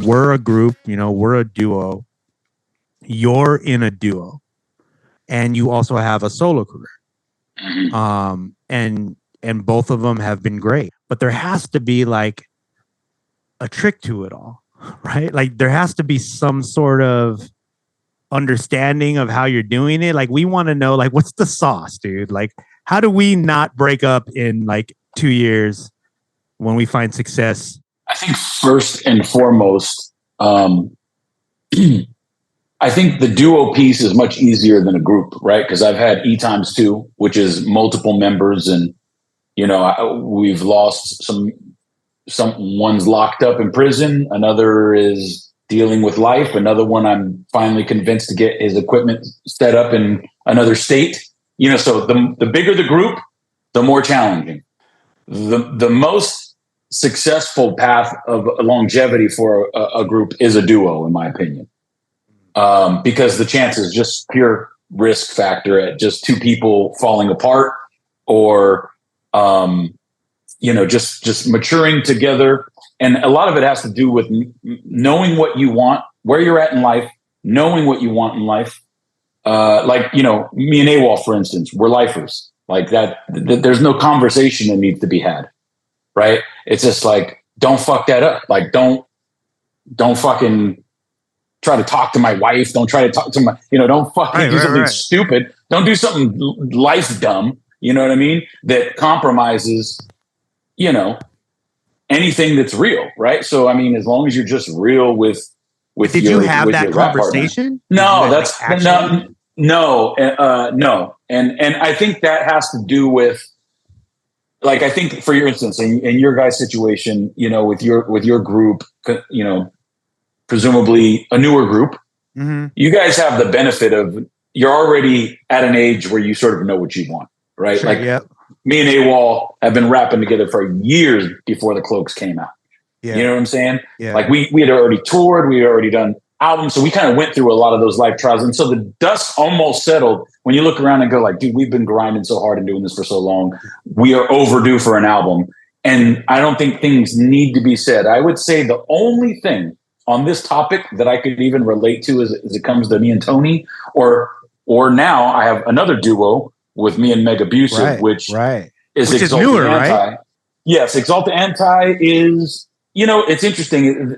we're a group, you know, we're a duo. You're in a duo, and you also have a solo career. And both of them have been great, but there has to be like a trick to it all, right? Like there has to be some sort of understanding of how you're doing it. Like we want to know, like, what's the sauce, dude? Like, how do we not break up in like 2 years when we find success? I think first and foremost, I think the duo piece is much easier than a group, right? Because I've had E times 2, which is multiple members, and you know we've lost some. One's locked up in prison, another is dealing with life, another one I'm finally convinced to get his equipment set up in another state. You know, so the bigger the group, the more challenging. The most successful path of longevity for a group is a duo, in my opinion. Because the chances, just pure risk factor at just two people falling apart, or you know, just maturing together. And a lot of it has to do with knowing what you want, where you're at in life, knowing what you want in life. Like, you know, me and AWOL, for instance, we're lifers. Like that, there's no conversation that needs to be had, right? It's just like, don't fuck that up. Like, don't fucking try to talk to my wife. Don't try to talk to my, you know, don't fucking do something stupid. Don't do something life dumb. You know what I mean? That compromises, you know, anything that's real, right? So, I mean, as long as you're just real with did you have that conversation? No, that's no. And I think that has to do with, like, I think for your instance, in your guys' situation, you know, with your group, you know, presumably a newer group, you guys have the benefit of you're already at an age where you sort of know what you want, right? Sure, like yep. Me and AWOL have been rapping together for years before the Cloaks came out. Yeah. You know what I'm saying? Yeah. Like we had already toured, we had already done albums, so we kind of went through a lot of those life trials. And so the dust almost settled when you look around and go like, dude, we've been grinding so hard and doing this for so long. We are overdue for an album. And I don't think things need to be said. I would say the only thing on this topic that I could even relate to as it comes to me and Tony, or now I have another duo with me and Meg Abusive, which is newer, Anti. Right? Yes, Exalt the Anti is, you know, it's interesting.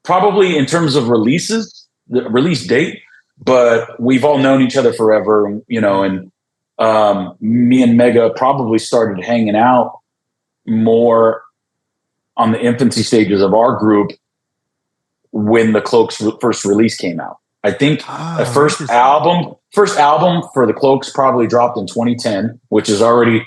Probably in terms of releases, the release date, but we've all known each other forever, you know, and me and Mega probably started hanging out more on the infancy stages of our group when the Cloaks first release came out. I think the first album for the Cloaks probably dropped in 2010, which is already,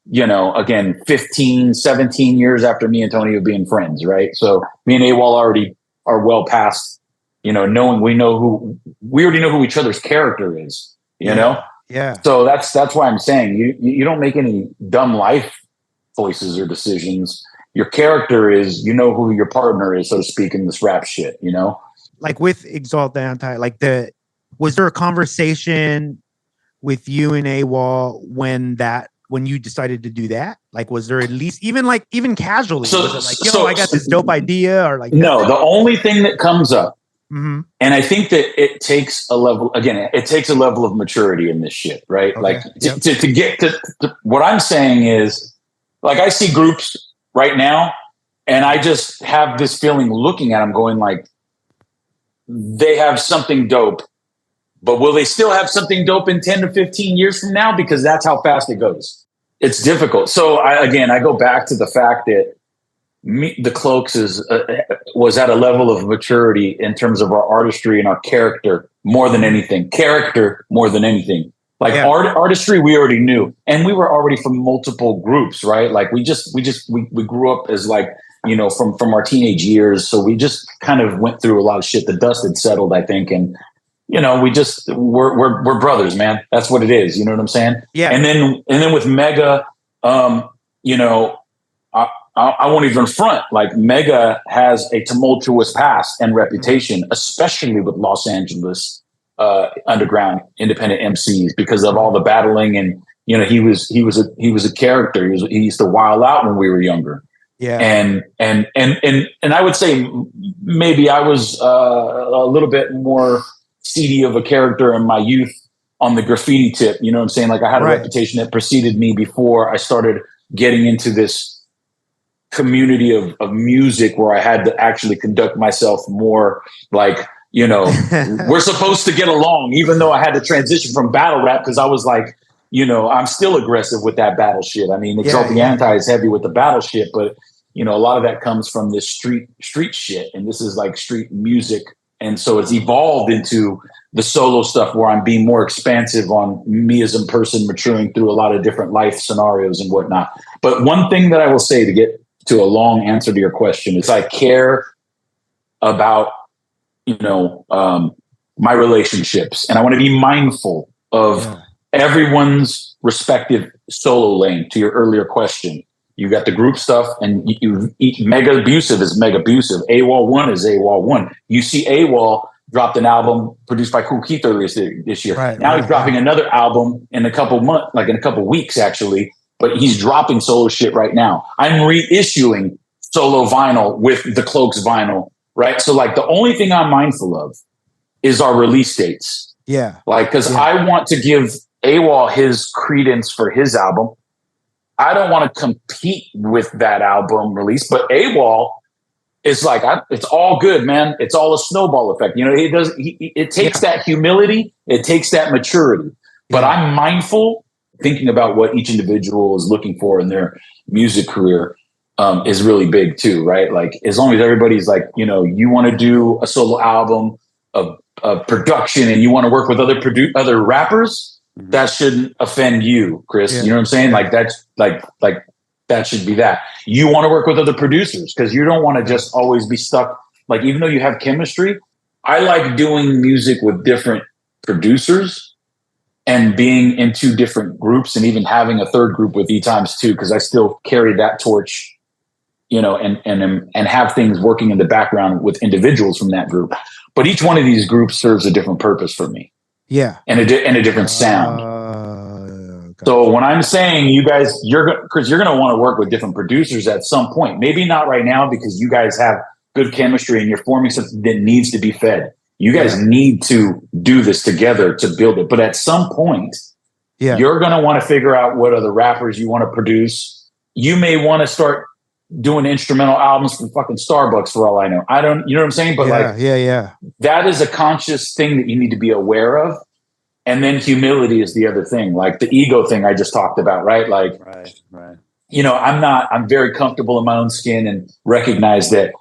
you know, again, 15, 17 years after me and Tony have been friends, right? So me and AWOL already are well past, you know, we already know who each other's character is, you know? Yeah. So that's why I'm saying you don't make any dumb life choices or decisions. Your character is, you know, who your partner is, so to speak, in this rap shit, you know? Like with Exalt the Anti, like was there a conversation with you and AWOL when you decided to do that? Like, was there at least even casually? Was it like, I got this dope idea, or like? No, the only thing that comes up, and I think that it takes a level of maturity in this shit, right? Okay. Like to get to what I'm saying is, like, I see groups right now, and I just have this feeling looking at them, going like, they have something dope. But will they still have something dope in 10 to 15 years from now? Because that's how fast it goes. It's difficult. So I go back to the fact that the Cloaks was at a level of maturity in terms of our artistry and our character more than anything. Like artistry, we already knew, and we were already from multiple groups, right? Like we grew up as, like, you know, from our teenage years. So we just kind of went through a lot of shit. The dust had settled, I think, and you know, we're brothers, man. That's what it is. You know what I'm saying? Yeah. And then with Mega, you know, I won't even front. Like, Mega has a tumultuous past and reputation, especially with Los Angeles underground independent MCs, because of all the battling, and you know, he was a character. He used to wild out when we were younger. Yeah. And I would say maybe I was a little bit more seedy of a character in my youth on the graffiti tip. You know what I'm saying? Like I had a reputation that preceded me before I started getting into this community of music where I had to actually conduct myself more like, you know, we're supposed to get along, even though I had to transition from battle rap because I was like, you know, I'm still aggressive with that battle shit. I mean, Exalting Anti is heavy with the battle shit, but you know, a lot of that comes from this street shit, and this is like street music, and so it's evolved into the solo stuff where I'm being more expansive on me as a person, maturing through a lot of different life scenarios and whatnot. But one thing that I will say to get to a long answer to your question is I care about, you know, my relationships, and I want to be mindful of everyone's respective solo lane. To your earlier question, you got the group stuff, and Mega Abusive is Mega Abusive. AWOL 1 is AWOL 1. You see AWOL dropped an album produced by Kool Keith earlier this year. Now he's dropping another album in a couple months, like in a couple weeks actually, but he's dropping solo shit right now. I'm reissuing solo vinyl with the Cloaks vinyl, right? So like the only thing I'm mindful of is our release dates. Yeah. Like, because I want to give AWOL his credence for his album. I don't want to compete with that album release, but AWOL is like, it's all good, man. It's all a snowball effect. You know, it takes that humility. It takes that maturity, but I'm mindful thinking about what each individual is looking for in their music career is really big too, right? Like as long as everybody's like, you know, you want to do a solo album of production and you want to work with other rappers, that shouldn't offend you, Chris. You know what I'm saying? Like that's like that should be that. You want to work with other producers because you don't want to just always be stuck. Like even though you have chemistry, I like doing music with different producers and being in two different groups and even having a third group with E times two because I still carry that torch, you know, and have things working in the background with individuals from that group. But each one of these groups serves a different purpose for me. Yeah. And a different sound. So when I'm saying you guys, Chris, you're going to want to work with different producers at some point. Maybe not right now because you guys have good chemistry and you're forming something that needs to be fed. You guys need to do this together to build it. But at some point, you're going to want to figure out what other rappers you want to produce. You may want to start doing instrumental albums from fucking Starbucks for all I know. I don't, you know what I'm saying? But that is a conscious thing that you need to be aware of. And then humility is the other thing, like the ego thing I just talked about, right? Like, you know, I'm very comfortable in my own skin and recognize that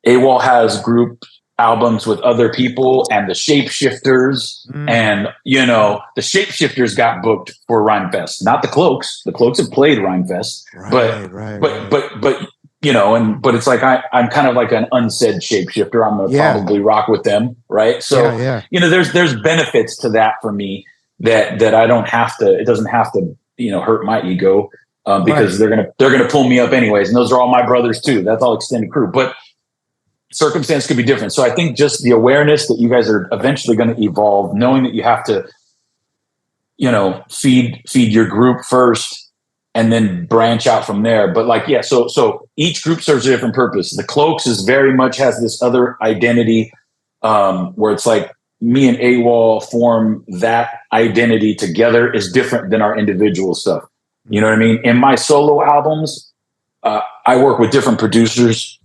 AWOL has group albums with other people and the Shapeshifters and, you know, the Shapeshifters got booked for Rhymefest, not the Cloaks. The Cloaks have played Rhymefest, but you know, but it's like I'm kind of like an unsaid shapeshifter. I'm gonna probably rock with them, right? So you know, there's benefits to that for me that I don't have to. It doesn't have to, you know, hurt my ego because they're gonna pull me up anyways, and those are all my brothers too. That's all extended crew, but circumstance could be different. So I think just the awareness that you guys are eventually going to evolve, knowing that you have to, you know, feed your group first and then branch out from there. But like, so each group serves a different purpose. The Cloaks is very much has this other identity where it's like me and AWOL form that identity together is different than our individual stuff. You know what I mean? In my solo albums, I work with different producers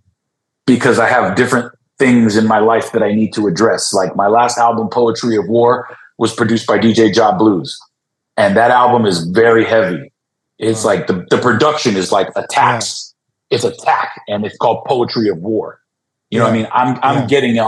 because I have different things in my life that I need to address. Like my last album, Poetry of War, was produced by DJ Job Blues. And that album is very heavy. It's like the production is like attacks. It's attack, and it's called Poetry of War. You know what I mean? I'm getting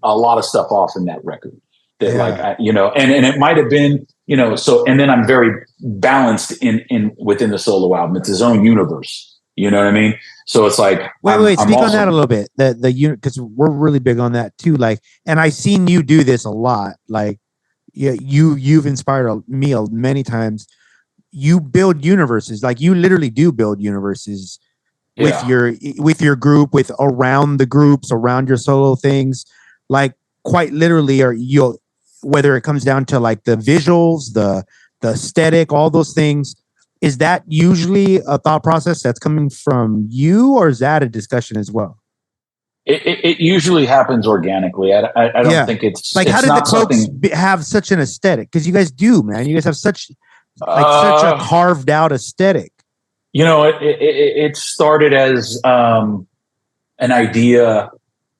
a lot of stuff off in that record. That like you know, and it might have been, you know, so and then I'm very balanced in within the solo album. It's his own universe. You know what I mean? So it's like wait, speak on that a little bit. The unit, because we're really big on that too. Like, and I've seen you do this a lot. Like, you've inspired me many times. You build universes, like you literally do build universes with your group, with around the groups, around your solo things, like quite literally. Or whether it comes down to like the visuals, the aesthetic, all those things. Is that usually a thought process that's coming from you, or is that a discussion as well? It usually happens organically. I don't Yeah. think Like, how it's did the not Cloaks something. have such an aesthetic? Because you guys do, man. You guys have such a Uh, carved out aesthetic. it started as an idea,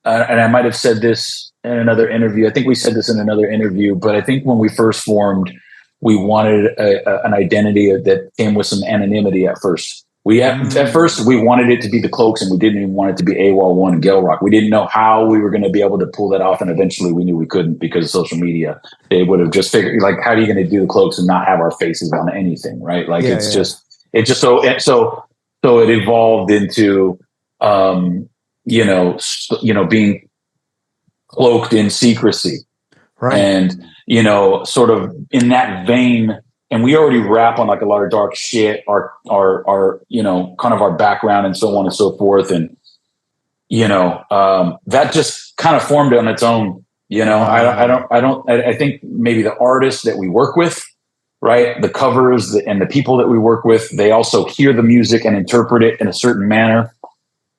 and I might have said this in another interview. I think we said this in another interview, but I think when we first formed, we wanted an identity that came with some anonymity at first. At first we wanted it to be the Cloaks, and we didn't even want it to be AWOL One and Gale Rock. We didn't know how we were going to be able to pull that off, and eventually we knew we couldn't because of social media. They would have just figured, like, how are you going to do the Cloaks and not have our faces on anything, right? Like, it's just so it evolved into being cloaked in secrecy, Right. and sort of in that vein. And we already rap on like a lot of dark shit, our kind of our background and so on and so forth, and that just kind of formed on its own. I think maybe the artists that we work with, right, the covers and the people that we work with, they also hear the music and interpret it in a certain manner,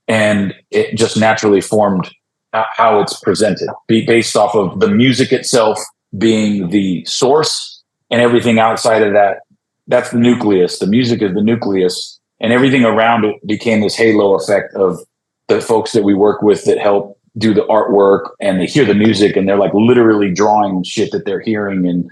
and it just naturally formed how it's presented, based off of the music itself being the source, and everything outside of that, that's the nucleus. The music is the nucleus, and everything around it became this halo effect of the folks that we work with that help do the artwork, and they hear the music, and they're like literally drawing shit that they're hearing and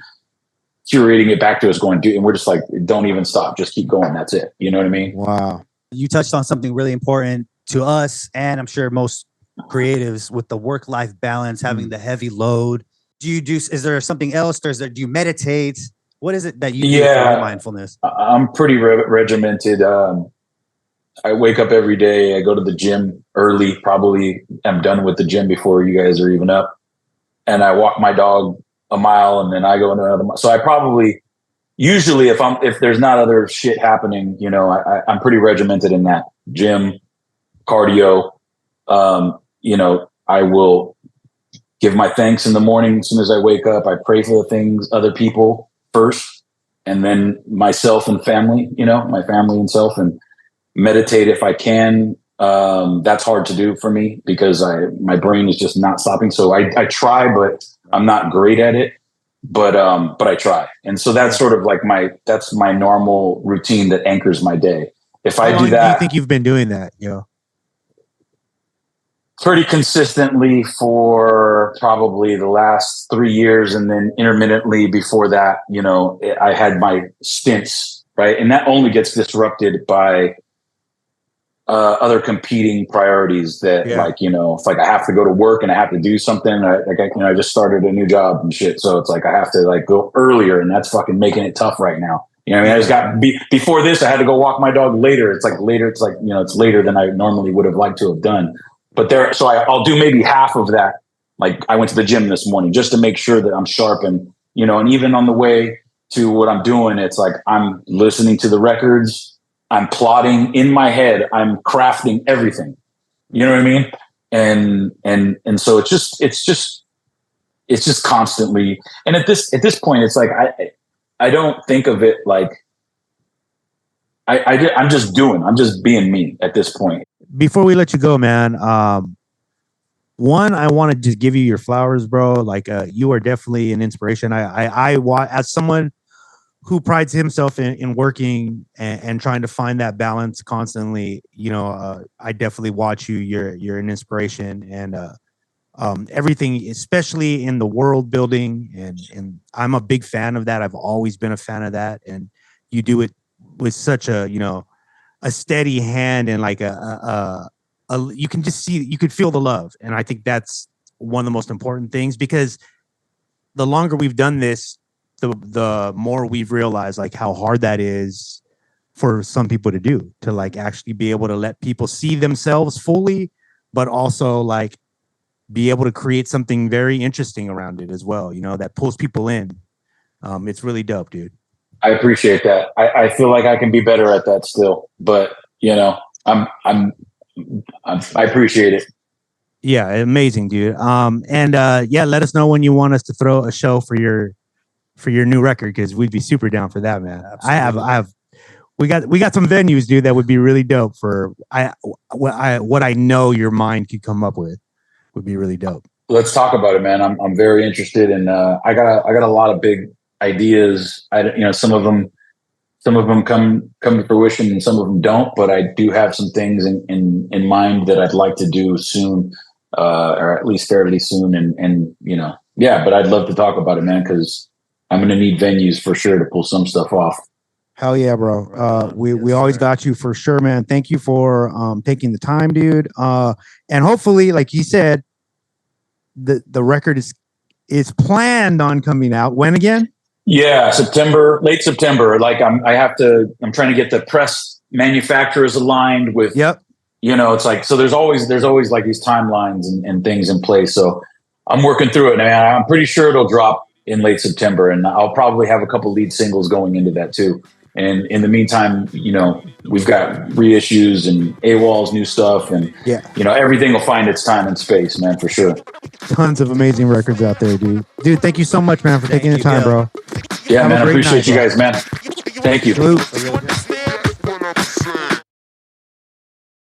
curating it back to us, going, dude, and we're just like, don't even stop, just keep going. That's it. You know what I mean? Wow. You touched on something really important to us, and I'm sure most creatives, with the work-life balance, having the heavy load. Is there something else? Do you meditate? What is it that you do for your mindfulness? I'm pretty regimented. I wake up every day. I go to the gym early. Probably I'm done with the gym before you guys are even up. And I walk my dog a mile, and then I go another mile. So I probably, usually if there's not other shit happening, I'm pretty regimented in that. Gym, cardio. I will give my thanks in the morning as soon as I wake up. I pray for the things, other people first, and then myself and family, my family and self, and meditate if I can. That's hard to do for me because my brain is just not stopping. So I try, but I'm not great at it. But I try. And so that's sort of like that's my normal routine that anchors my day. If I do that, do you think you've been doing that? Pretty consistently for probably the last 3 years, and then intermittently before that. I had my stints, right, and that only gets disrupted by other competing priorities. That it's like I have to go to work and I have to do something. I just started a new job and shit, so it's like I have to like go earlier, and that's fucking making it tough right now. I just got before this, I had to go walk my dog later. It's like later. It's like it's later than I normally would have liked to have done. But I'll do maybe half of that. Like I went to the gym this morning just to make sure that I'm sharp, and and even on the way to what I'm doing, it's like I'm listening to the records, I'm plotting in my head, I'm crafting everything. You know what I mean? And so it's just constantly. And at this point, it's like I don't think of it like I'm just being me at this point. Before we let you go, man, one, I want to just give you your flowers, bro. Like, you are definitely an inspiration. I as someone who prides himself in working and trying to find that balance constantly, I definitely watch you. You're an inspiration, and everything, especially in the world building, and I'm a big fan of that. I've always been a fan of that, and you do it with such a steady hand, and like you can just see, you could feel the love. And I think that's one of the most important things, because the longer we've done this, the more we've realized like how hard that is for some people to do, to like actually be able to let people see themselves fully, but also like be able to create something very interesting around it as well, that pulls people in. It's really dope, dude. I appreciate that. I feel like I can be better at that still, but I appreciate it. Yeah, amazing, dude. Let us know when you want us to throw a show for your new record, because we'd be super down for that, man. Absolutely. We got some venues, dude, that would be really dope for what I know your mind could come up with would be really dope. Let's talk about it, man. I'm very interested, and I got a lot of big ideas. Some of them come to fruition, and some of them don't. But I do have some things in mind that I'd like to do soon, or at least fairly soon. And yeah. But I'd love to talk about it, man, because I'm going to need venues for sure to pull some stuff off. Hell yeah, bro. We always got you for sure, man. Thank you for taking the time, dude. And hopefully, like you said, the record is planned on coming out. When again? Yeah, late September. Like I'm trying to get the press manufacturers aligned with. Yep. It's like, so there's always like these timelines and things in place. So I'm working through it, man. I'm pretty sure it'll drop in late September, and I'll probably have a couple lead singles going into that too. And in the meantime, we've got reissues and AWOL's new stuff, and everything will find its time and space, man, for sure. Tons of amazing records out there, dude. Dude, thank you so much, man, for taking the time, bro. Yeah, man, I appreciate you guys, man. Thank you. Salute.